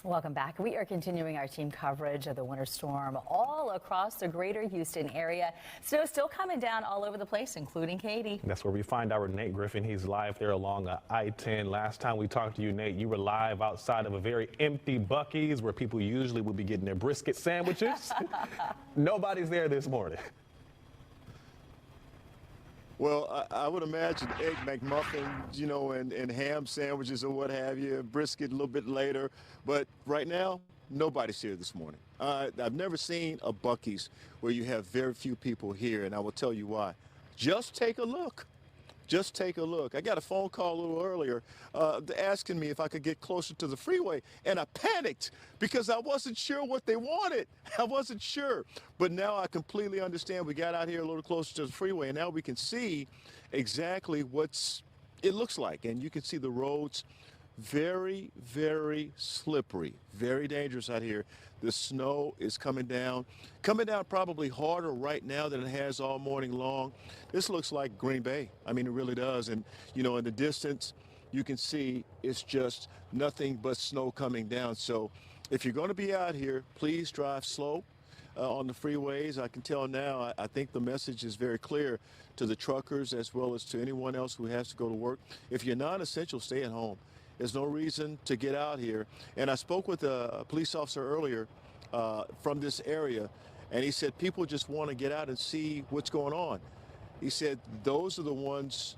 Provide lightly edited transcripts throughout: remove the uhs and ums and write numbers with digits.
Welcome back. We are continuing our team coverage of the winter storm all across the greater Houston area. Snow still coming down all over the place, including Katie. That's where we find our Nate Griffin. He's live there along I-10. Last time we talked to you, Nate, you were live outside of a very empty Buc-ee's where people usually would be getting their brisket sandwiches. Nobody's there this morning. Well, I would imagine egg McMuffins, and ham sandwiches or what have you, brisket a little bit later. But right now, nobody's here this morning. I've never seen a Buc-ee's where you have very few people here, and I will tell you why. Just take a look. Just take a look. I got a phone call a little earlier asking me if I could get closer to the freeway, and I panicked because I wasn't sure what they wanted. I wasn't sure. But now I completely understand. We got out here a little closer to the freeway, and now we can see exactly it looks like. And you can see the roads very, very slippery, very dangerous out here. The snow is coming down probably harder right now than it has all morning long. This looks like Green Bay. I mean, it really does. And, in the distance, you can see it's just nothing but snow coming down. So if you're going to be out here, please drive slow on the freeways. I can tell now, I think the message is very clear to the truckers as well as to anyone else who has to go to work. If you're non-essential, stay at home. There's no reason to get out here. And I spoke with a police officer earlier from this area, and he said people just want to get out and see what's going on. He said those are the ones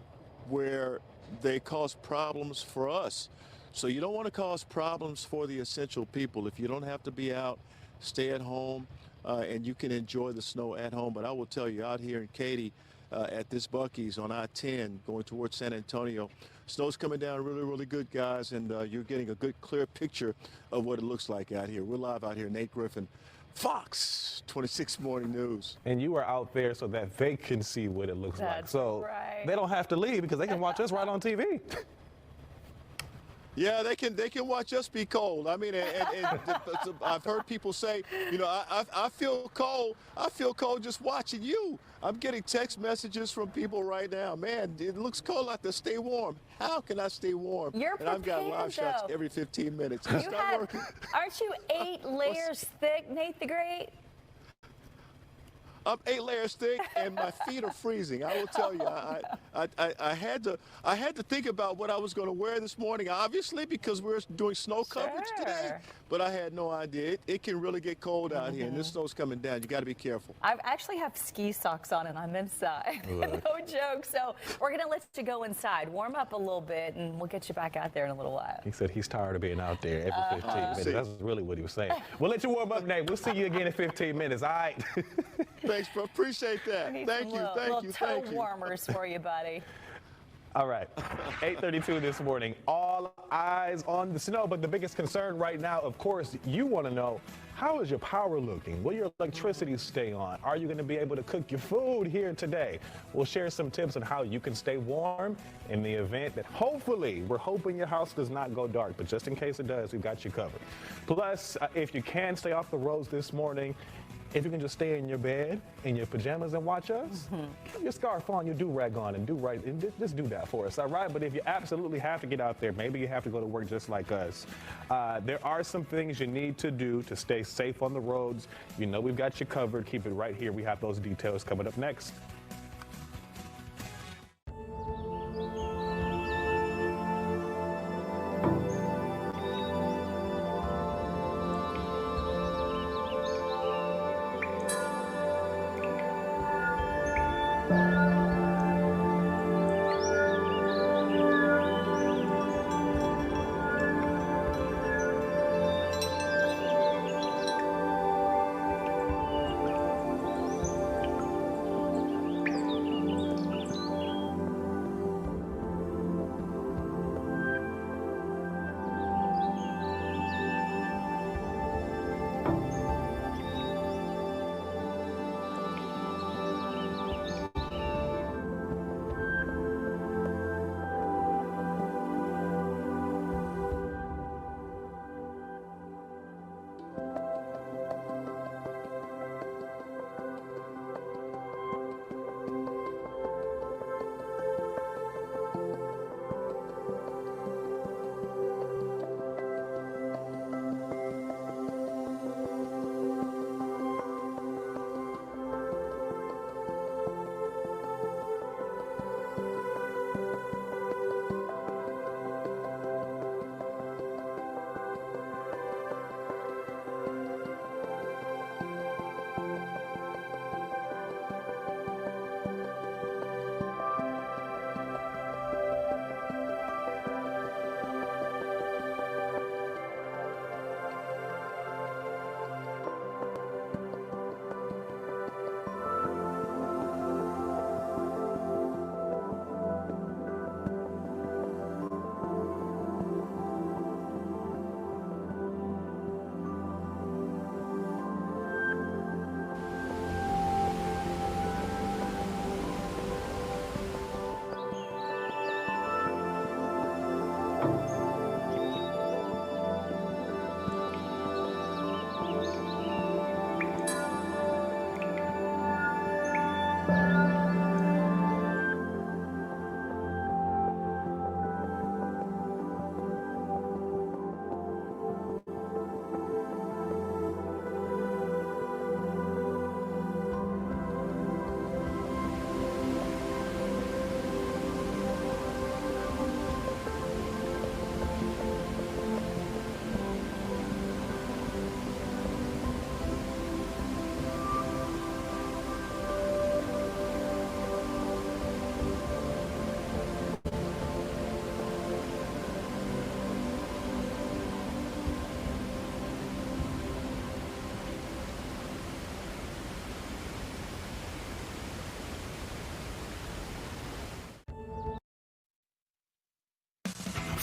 where they cause problems for us. So you don't want to cause problems for the essential people. If you don't have to be out, stay at home, and you can enjoy the snow at home. But I will tell you, out here in Katy, at this Buc-ee's on I-10 going towards San Antonio, snow's coming down really, really good, guys, and you're getting a good, clear picture of what it looks like out here. We're live out here. Nate Griffin, Fox 26 Morning News. And you are out there so that they can see what it looks like. So right. They don't have to leave because they can watch us right on TV. Yeah, they can watch us be cold. I mean, and I've heard people say, I feel cold. I feel cold just watching you. I'm getting text messages from people right now. Man, it looks cold out there. Stay warm. How can I stay warm? You're prepared, I've got live shots every 15 minutes. It's not working. Aren't you 8 layers thick, Nate the Great? I'm 8 layers thick, and my feet are freezing. I will tell you, I had to think about what I was going to wear this morning, obviously, because we're doing snow coverage today. But I had no idea. It can really get cold out here, and this snow's coming down. You got to be careful. I actually have ski socks on, and I'm inside. No joke. So we're going to let you go inside, warm up a little bit, and we'll get you back out there in a little while. He said he's tired of being out there every 15 minutes. That's really what he was saying. We'll let you warm up, Nate. We'll see you again in 15 minutes. All right. Thanks, bro. Appreciate that. Thank you. Thank you. Toe warmers for you, buddy. All right, 8:32 this morning. All eyes on the snow, but the biggest concern right now, of course, you want to know, how is your power looking? Will your electricity stay on? Are you going to be able to cook your food here today? We'll share some tips on how you can stay warm in the event that hopefully, we're hoping your house does not go dark, but just in case it does, we've got you covered. Plus, if you can stay off the roads this morning, if you can just stay in your bed, in your pajamas and watch us, keep your scarf on, your do-rag on, and just do that for us, all right? But if you absolutely have to get out there, maybe you have to go to work just like us, there are some things you need to do to stay safe on the roads. You know we've got you covered. Keep it right here. We have those details coming up next.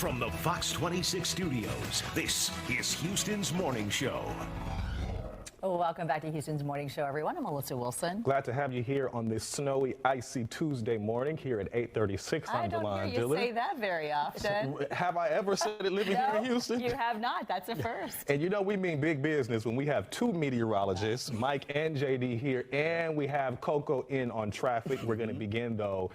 From the Fox 26 studios, this is Houston's Morning Show. Oh, welcome back to Houston's Morning Show, everyone. I'm Melissa Wilson. Glad to have you here on this snowy, icy Tuesday morning here at 8:36. I don't hear you say that very often. Have I ever said it living here in Houston? You have not. That's a first. And you know we mean big business when we have two meteorologists, Mike and JD here, and we have Coco in on traffic. We're going to begin, though,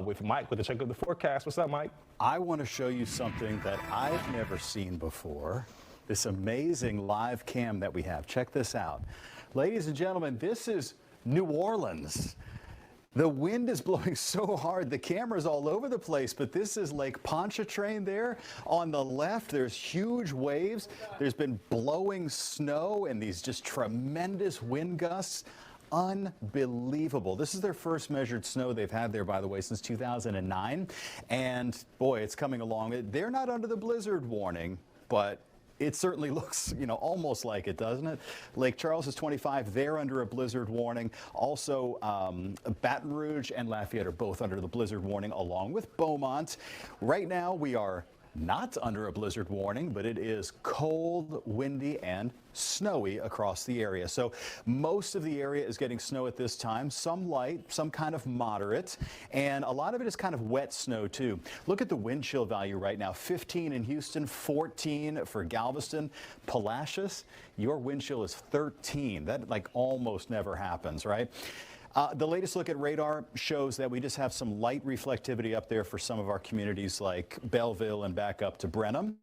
with Mike with a check of the forecast. What's up, Mike? I want to show you something that I've never seen before. This amazing live cam that we have. Check this out. Ladies and gentlemen, this is New Orleans. The wind is blowing so hard, the camera's all over the place, but this is Lake Pontchartrain there. On the left, there's huge waves. There's been blowing snow and these just tremendous wind gusts. Unbelievable. This is their first measured snow they've had there, by the way, since 2009. And boy, it's coming along. They're not under the blizzard warning, but it certainly looks, almost like it, doesn't it? Lake Charles is 25. They're under a blizzard warning. Also, Baton Rouge and Lafayette are both under the blizzard warning, along with Beaumont. Right now, we are not under a blizzard warning, but it is cold, windy, and snowy across the area. So most of the area is getting snow at this time, some light, some kind of moderate, and a lot of it is kind of wet snow too. Look at the wind chill value right now, 15 in Houston, 14 for Galveston. Palacios, your wind chill is 13. That almost never happens, right? The latest look at radar shows that we just have some light reflectivity up there for some of our communities like Belleville and back up to Brenham.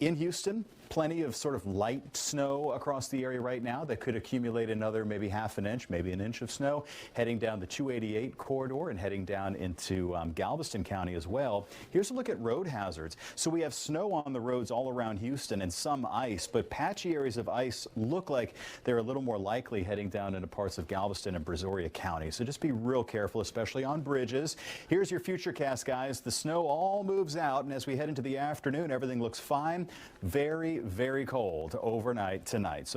In Houston, plenty of sort of light snow across the area right now that could accumulate another maybe half an inch, maybe an inch of snow heading down the 288 corridor and heading down into Galveston County as well. Here's a look at road hazards. So we have snow on the roads all around Houston and some ice, but patchy areas of ice look like they're a little more likely heading down into parts of Galveston and Brazoria County. So just be real careful, especially on bridges. Here's your futurecast, guys. The snow all moves out, and as we head into the afternoon, everything looks fine. Very, very cold overnight tonight. So